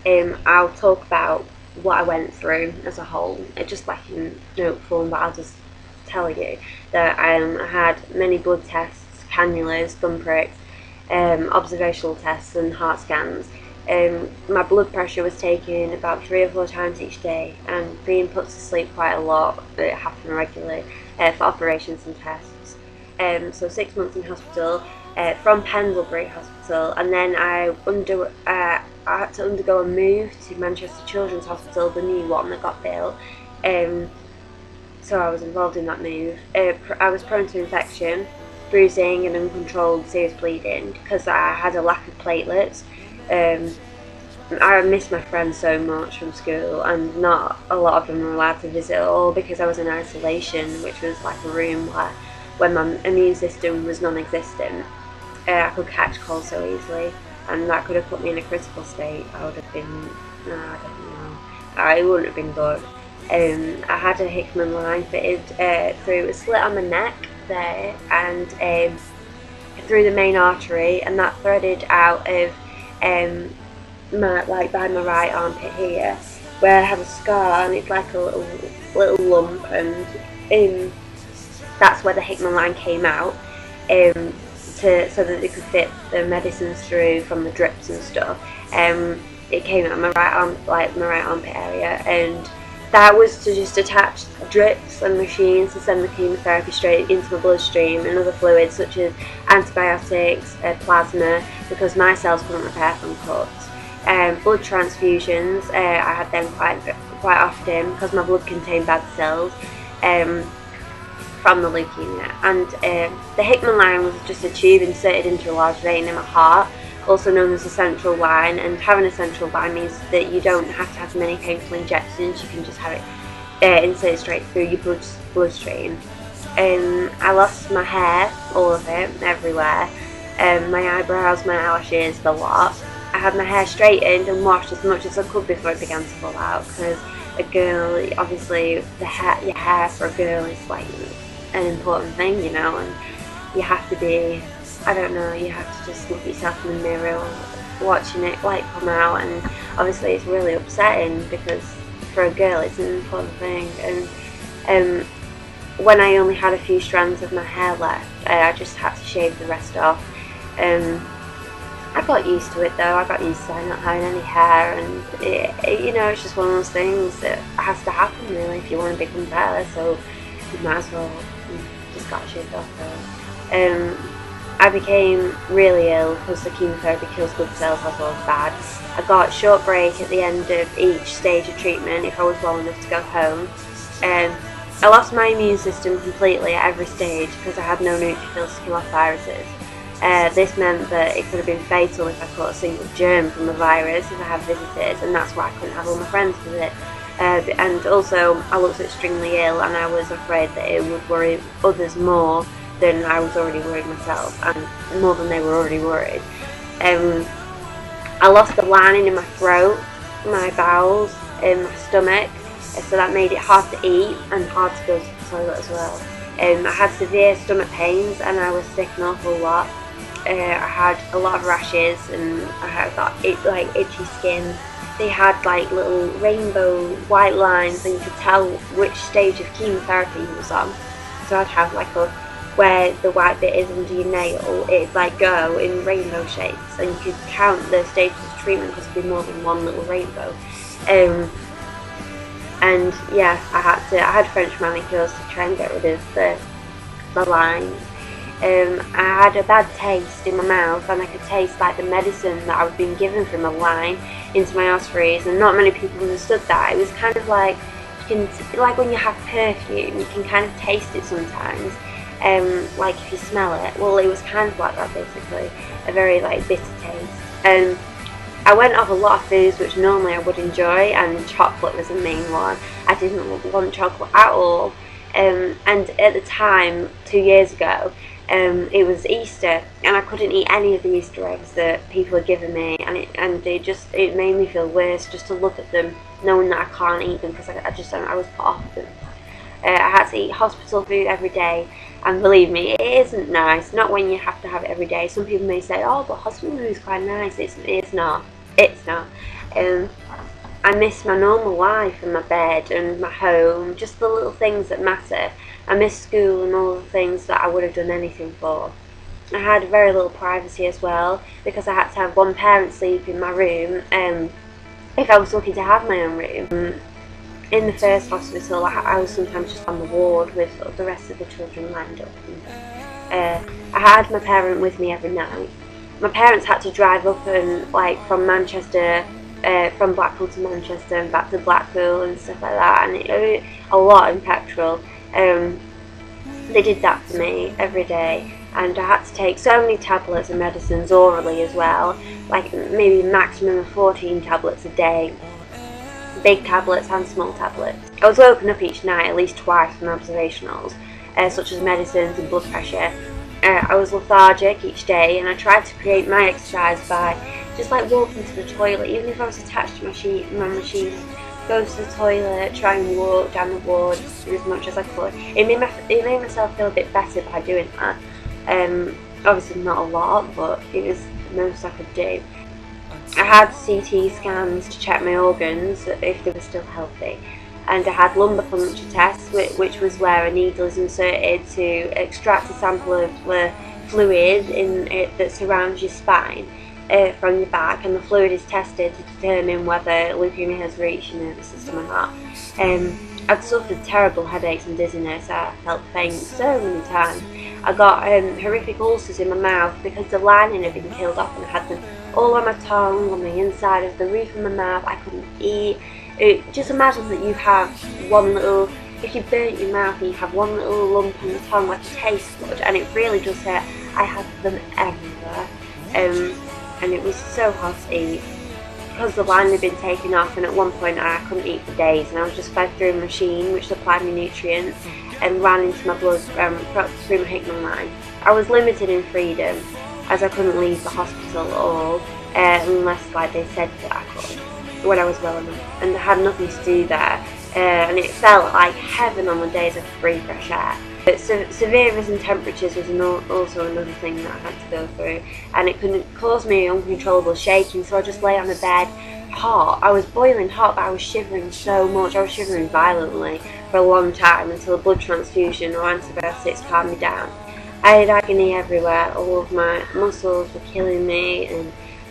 I'll talk about what I went through as a whole, just like in note form, but I'll just tell you that I had many blood tests, cannulas, thumb pricks, observational tests and heart scans. My blood pressure was taken about 3 or 4 times each day and being put to sleep quite a lot. It happened regularly for operations and tests. So 6 months in hospital, from Pendlebury Hospital, and then I had to undergo a move to Manchester Children's Hospital, the new one that got built. So I was involved in that move. I was prone to infection, bruising and uncontrolled serious bleeding because I had a lack of platelets. I missed my friends so much from school, and not a lot of them were allowed to visit at all because I was in isolation, which was like a room where my immune system was non-existent. I could catch cold so easily, and that could have put me in a critical state. I would have been, no, I don't know, it wouldn't have been good. I had a Hickman line fitted through a slit on my neck there, and through the main artery, and that threaded out of by my right armpit here, where I have a scar, and it's like a little lump, and that's where the Hickman line came out, so that they could fit the medicines through from the drips and stuff. It came out my right arm, like my right armpit area, and that was to just attach drips and machines to send the chemotherapy straight into my bloodstream and other fluids such as antibiotics, plasma, because my cells couldn't repair from cuts. Blood transfusions, I had them quite often because my blood contained bad cells from the leukemia. And the Hickman line was just a tube inserted into a large vein in my heart, also known as a central line, and having a central line means that you don't have to have many painful injections, you can just have it inserted straight through your bloodstream. I lost my hair, all of it, everywhere, my eyebrows, my eyelashes, the lot. I had my hair straightened and washed as much as I could before it began to fall out, because a girl, obviously your hair for a girl is like an important thing, you know, and you have to be, I don't know, you have to just look at yourself in the mirror watching it like come out, and obviously it's really upsetting because for a girl it's an important thing. And when I only had a few strands of my hair left, I just had to shave the rest off. I got used to it though. I got used to not having any hair, and you know, it's just one of those things that has to happen really if you want to become better. So you might as well just got shaved off though. I became really ill because the chemotherapy kills good cells as well as bad. I got a short break at the end of each stage of treatment if I was well enough to go home. I lost my immune system completely at every stage because I had no neutrophils to kill off viruses. This meant that it could have been fatal if I caught a single germ from the virus if I had visitors, and that's why I couldn't have all my friends visit. And also I looked extremely ill, and I was afraid that it would worry others more than I was already worried myself, and more than they were already worried. I lost the lining in my throat, my bowels, and my stomach, so that made it hard to eat and hard to go to the toilet as well. I had severe stomach pains, and I was sick an awful lot. I had a lot of rashes, and I got itchy skin. They had like little rainbow white lines, and you could tell which stage of chemotherapy you was on. So I'd have like where the white bit is under your nail, it'd like go in rainbow shapes, and you could count the stages of treatment because there'd be more than one little rainbow. And yeah, I had French manicures to try and get rid of the lines. I had a bad taste in my mouth, and I could taste like the medicine that I was being given from a line into my arteries, and not many people understood that. It was kind of like like when you have perfume, you can kind of taste it sometimes. Like if you smell it, well, it was kind of like that basically, a very like bitter taste. I went off a lot of foods which normally I would enjoy, and chocolate was the main one. I didn't want chocolate at all. And at the time, 2 years ago, it was Easter, and I couldn't eat any of the Easter eggs that people had given me, and it made me feel worse just to look at them, knowing that I can't eat them because I was put off them. I had to eat hospital food every day, and believe me, it isn't nice. Not when you have to have it every day. Some people may say, "Oh, but hospital food is quite nice." It's not. It's not. I miss my normal life and my bed and my home, just the little things that matter. I miss school and all the things that I would have done anything for. I had very little privacy as well, because I had to have one parent sleep in my room if I was lucky to have my own room. In the first hospital, I was sometimes just on the ward with the rest of the children lined up. I had my parent with me every night. My parents had to drive up and from Manchester, from Blackpool to Manchester and back to Blackpool and stuff like that, and it a lot in petrol. They did that for me every day, and I had to take so many tablets and medicines orally as well, like maybe a maximum of 14 tablets a day, big tablets and small tablets. I was woken up each night at least twice from observationals, such as medicines and blood pressure. I was lethargic each day, and I tried to create my exercise by just walking to the toilet, even if I was attached to my machine. Go to the toilet, try and walk down the ward as much as I could. It made myself feel a bit better by doing that. Obviously not a lot, but it was the most I could do. I had CT scans to check my organs if they were still healthy, and I had lumbar puncture tests, which was where a needle is inserted to extract a sample of the fluid that surrounds your spine from your back, and the fluid is tested to determine whether leukemia has reached your nervous system or not. I'd suffered terrible headaches and dizziness. I felt faint so many times. I got horrific ulcers in my mouth because the lining had been killed off, and I had them all on my tongue, on the inside of the roof of my mouth. I couldn't eat. Just imagine that you have one little, if you burnt your mouth and you have one little lump on your tongue like a taste bud, and it really does hurt. I had them everywhere, and it was so hard to eat because the line had been taken off, and at one point I couldn't eat for days, and I was just fed through a machine which supplied me nutrients and ran into my blood through my Hickman line. I was limited in freedom as I couldn't leave the hospital at all, unless they said that I could when I was well enough, and I had nothing to do there, and it felt like heaven on the days of free fresh air. But severe risen temperatures was also another thing that I had to go through, and it could cause me uncontrollable shaking, so I just lay on the bed hot. I was boiling hot, but I was shivering so much. I was shivering violently for a long time until a blood transfusion or antibiotics calmed me down. I had agony everywhere. All of my muscles were killing me, and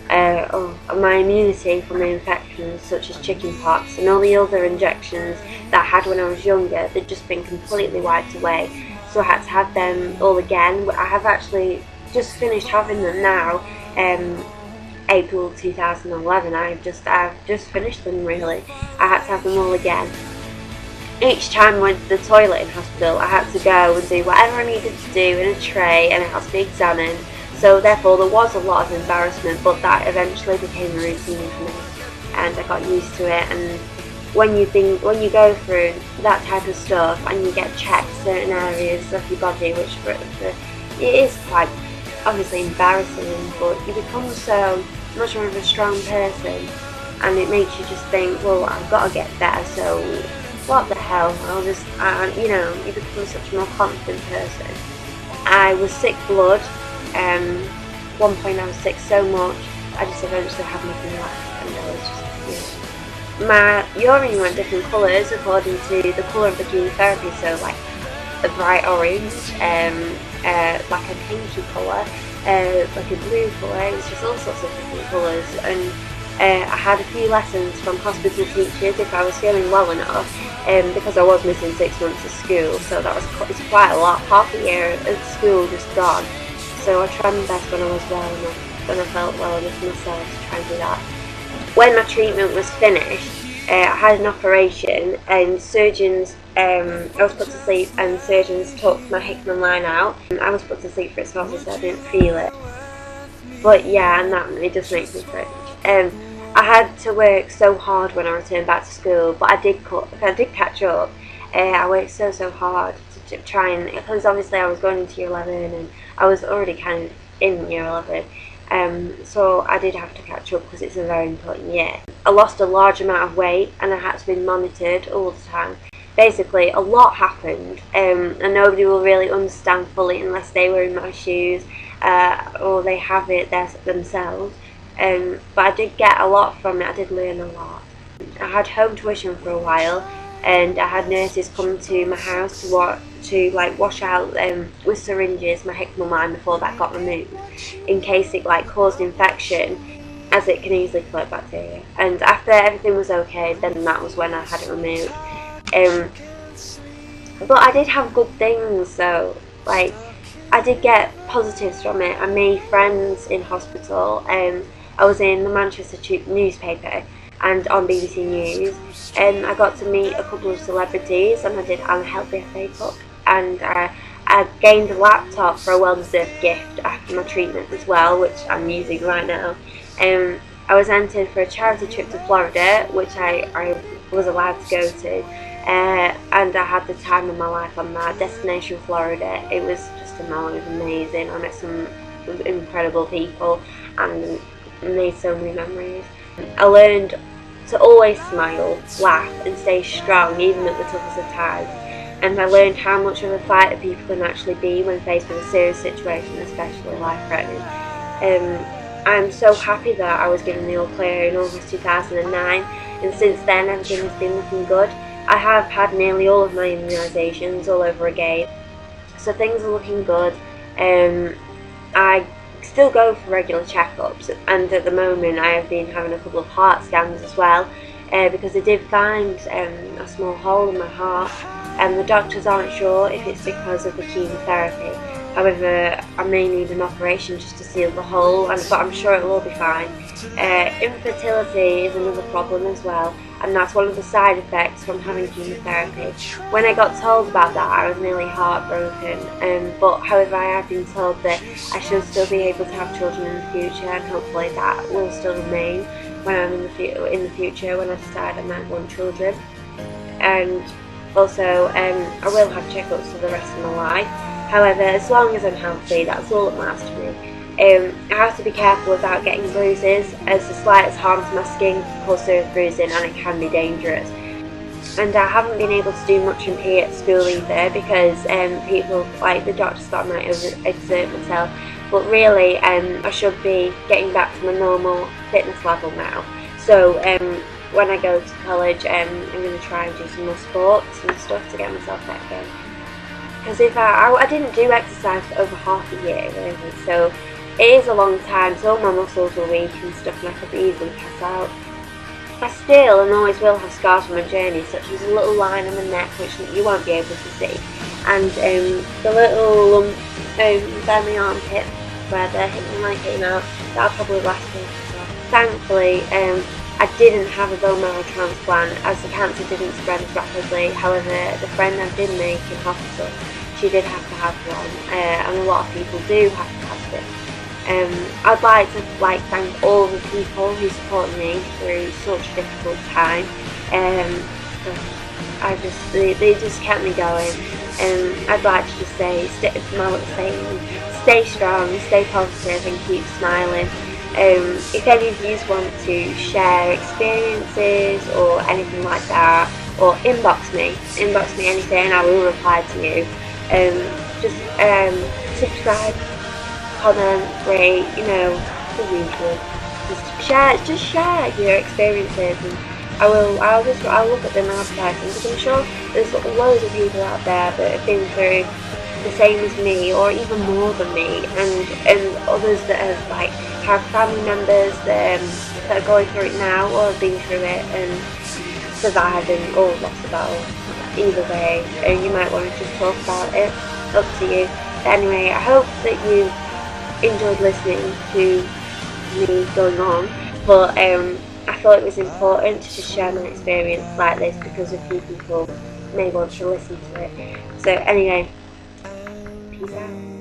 my immunity from the infections such as chickenpox and all the other injections that I had when I was younger, they'd just been completely wiped away. So I had to have them all again. I have actually just finished having them now, April 2011. I've just finished them really. I had to have them all again. Each time I went to the toilet in hospital, I had to go and do whatever I needed to do in a tray, and it had to be examined. So therefore there was a lot of embarrassment, but that eventually became a routine for me, and I got used to it. And when you go through that type of stuff and you get checked certain areas of your body, which it is quite obviously embarrassing, but you become so much more of a strong person, and it makes you just think, well, I've got to get better, so what the hell, I'll just, you become such a more confident person. I was sick blood. One point I was sick so much, I just eventually had nothing left, and I was just, my urine went different colours according to the colour of the chemotherapy, so like a bright orange, like a pinky colour, like a blue colour. It was just all sorts of different colours, and I had a few lessons from hospital teachers if I was feeling well enough, because I was missing 6 months of school, so it's quite a lot. Half a year at school just gone. So I tried my best when I was well enough, when I felt well enough myself to try and do that. When my treatment was finished, I had an operation, and surgeons, I was put to sleep, and surgeons took my Hickman line out. I was put to sleep for a spell, so I didn't feel it. But yeah, and that it just makes me cringe. I had to work so hard when I returned back to school, but I did catch up. I worked so hard to try and, because obviously I was going into year 11 and I was already kind of in year 11, so I did have to catch up because it's a very important year. I lost a large amount of weight, and I had to be monitored all the time. Basically, a lot happened, and nobody will really understand fully unless they were in my shoes, or they have it themselves. but I did get a lot from it. I did learn a lot. I had home tuition for a while, and I had nurses come to my house to wash out with syringes my hickman line before that got removed, in case it caused infection, as it can easily collect bacteria. And after everything was okay, then that was when I had it removed. But I did have good things, so I did get positives from it. I made friends in hospital. I was in the Manchester newspaper and on BBC News, and I got to meet a couple of celebrities, and I did unhealthy FA Cup, and I gained a laptop for a well-deserved gift after my treatment as well, which I'm using right now. I was entered for a charity trip to Florida, which I was allowed to go to, and I had the time of my life on that. Destination Florida, it was just amazing. I met some incredible people and made so many memories. I learned to always smile, laugh and stay strong even at the toughest of times, and I learned how much of a fighter people can actually be when faced with a serious situation, especially life-threatening. I'm so happy that I was given the all clear in August 2009, and since then everything has been looking good. I have had nearly all of my immunisations all over again, so things are looking good. I still go for regular checkups, and at the moment I have been having a couple of heart scans as well, because they did find a small hole in my heart, and the doctors aren't sure if it's because of the chemotherapy. However, I may need an operation just to seal the hole, but I'm sure it will be fine. Infertility is another problem as well, and that's one of the side effects from having chemotherapy. When I got told about that, I was nearly heartbroken, but however I have been told that I should still be able to have children in the future, and hopefully that will still remain when I'm in the future when I decide I might want children. And also I will have checkups for the rest of my life. However, as long as I'm healthy, that's all that matters to me. I have to be careful without getting bruises, as the slightest harm to my skin can cause serious bruising and it can be dangerous. And I haven't been able to do much in PE at school either, because people, the doctors thought I might overexert myself. But really, I should be getting back to my normal fitness level now. So when I go to college, I'm going to try and do some more sports and stuff to get myself fit again. Because if I didn't do exercise for over half a year, really, so it is a long time, so all my muscles were weak and stuff, and I could easily pass out. I still and always will have scars from my journey, such as a little line on my neck which you won't be able to see, and the little lump down my armpit where the hickman line came out, that'll probably last me. Thankfully, I didn't have a bone marrow transplant, as the cancer didn't spread as rapidly. However, the friend I did make in hospital, she did have to have one, and a lot of people do have to have it. I'd like to thank all the people who supported me through such a difficult time. They just kept me going. I'd like to just say, stay strong, stay positive, and keep smiling. If any of you want to share experiences or anything like that, or inbox me anything, I will reply to you. Just subscribe, comment, rate, the usual. Just share your experiences, and I'll look at them and advertise them, because I'm sure there's loads of people out there that have been through the same as me, or even more than me, and others that have family members that are going through it now, or have been through it and survived and all lost the battle. Either way, you might want to just talk about it, up to you. But anyway, I hope that you enjoyed listening to me going on, but I thought it was important to just share my experience like this, because a few people may want to listen to it. So anyway, peace out.